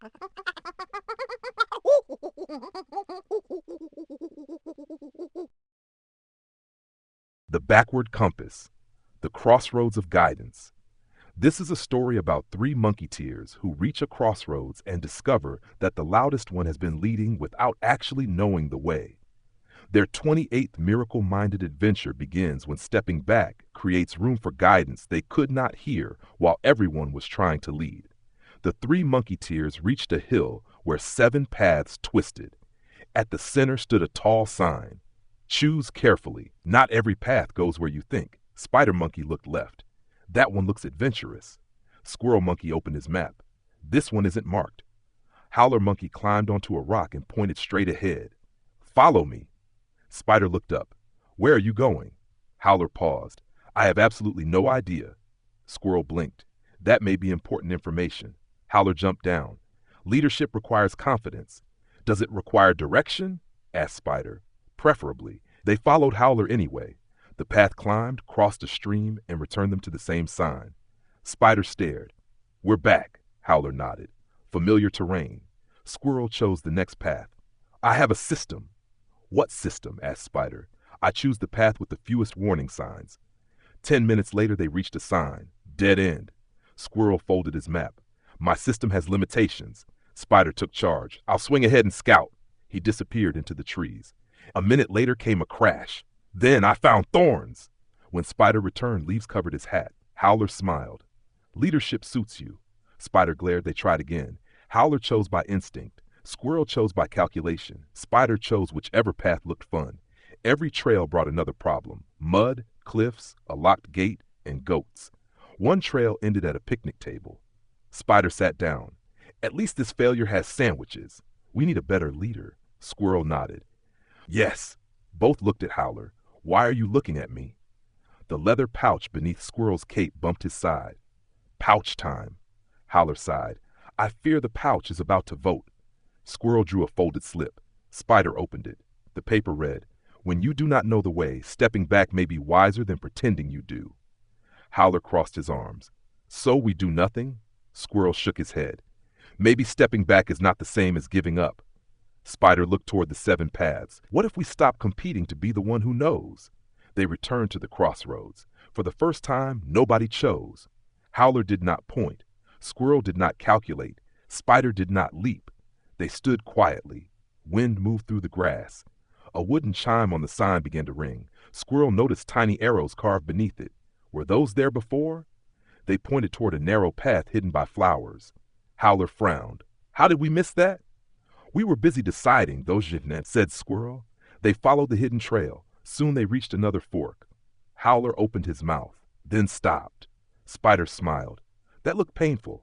The Backward Compass, The Crossroads of Guidance. This is a story about three monkeyteers who reach a crossroads and discover that the loudest one has been leading without actually knowing the way. Their 28th miracle-minded adventure begins when stepping back creates room for guidance they could not hear while everyone was trying to lead. The three monkeyteers reached a hill where 7 paths twisted. At the center stood a tall sign. Choose carefully. Not every path goes where you think. Spider Monkey looked left. That one looks adventurous. Squirrel Monkey opened his map. This one isn't marked. Howler Monkey climbed onto a rock and pointed straight ahead. Follow me. Spider looked up. Where are you going? Howler paused. I have absolutely no idea. Squirrel blinked. That may be important information. Howler jumped down. Leadership requires confidence. Does it require direction? Asked Spider. Preferably. They followed Howler anyway. The path climbed, crossed a stream, and returned them to the same sign. Spider stared. We're back, Howler nodded. Familiar terrain. Squirrel chose the next path. I have a system. What system? Asked Spider. I choose the path with the fewest warning signs. 10 minutes later they reached a sign. Dead end. Squirrel folded his map. My system has limitations. Spider took charge. I'll swing ahead and scout. He disappeared into the trees. A minute later came a crash. Then I found thorns. When Spider returned, leaves covered his hat. Howler smiled. Leadership suits you. Spider glared. They tried again. Howler chose by instinct. Squirrel chose by calculation. Spider chose whichever path looked fun. Every trail brought another problem. Mud, cliffs, a locked gate, and goats. One trail ended at a picnic table. Spider sat down. At least this failure has sandwiches. We need a better leader. Squirrel nodded. Yes. Both looked at Howler. Why are you looking at me? The leather pouch beneath Squirrel's cape bumped his side. Pouch time. Howler sighed. I fear the pouch is about to vote. Squirrel drew a folded slip. Spider opened it. The paper read, When you do not know the way, stepping back may be wiser than pretending you do. Howler crossed his arms. So we do nothing? Squirrel shook his head. Maybe stepping back is not the same as giving up. Spider looked toward the 7 paths. What if we stop competing to be the one who knows? They returned to the crossroads. For the first time, nobody chose. Howler did not point. Squirrel did not calculate. Spider did not leap. They stood quietly. Wind moved through the grass. A wooden chime on the sign began to ring. Squirrel noticed tiny arrows carved beneath it. Were those there before? They pointed toward a narrow path hidden by flowers. Howler frowned. How did we miss that? We were busy deciding, those Jeanette, said Squirrel. They followed the hidden trail. Soon they reached another fork. Howler opened his mouth, then stopped. Spider smiled. That looked painful.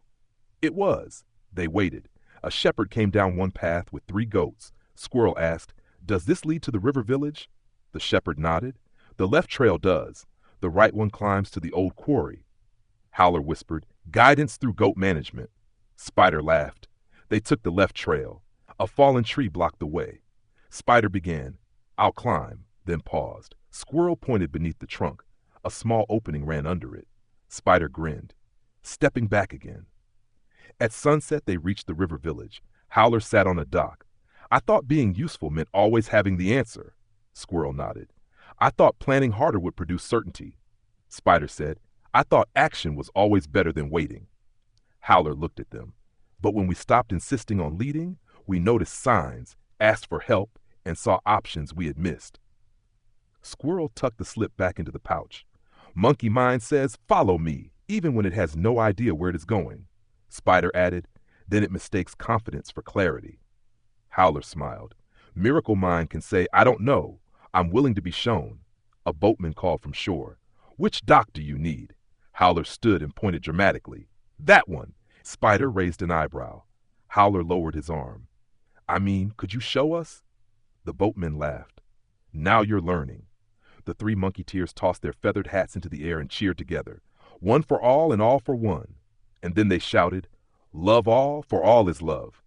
It was. They waited. A shepherd came down one path with 3 goats. Squirrel asked, Does this lead to the river village? The shepherd nodded. The left trail does. The right one climbs to the old quarry. Howler whispered, Guidance through goat management. Spider laughed. They took the left trail. A fallen tree blocked the way. Spider began. I'll climb, then paused. Squirrel pointed beneath the trunk. A small opening ran under it. Spider grinned. Stepping back again. At sunset, they reached the river village. Howler sat on a dock. I thought being useful meant always having the answer. Squirrel nodded. I thought planning harder would produce certainty. Spider said, I thought action was always better than waiting. Howler looked at them. But when we stopped insisting on leading, we noticed signs, asked for help, and saw options we had missed. Squirrel tucked the slip back into the pouch. Monkey mind says, follow me, even when it has no idea where it is going. Spider added, then it mistakes confidence for clarity. Howler smiled. Miracle mind can say, I don't know. I'm willing to be shown. A boatman called from shore. Which dock do you need? Howler stood and pointed dramatically. That one. Spider raised an eyebrow. Howler lowered his arm. I mean, could you show us? The boatman laughed. Now you're learning. The 3 monkeyteers tossed their feathered hats into the air and cheered together. One for all and all for one. And then they shouted, Love all, for all is love.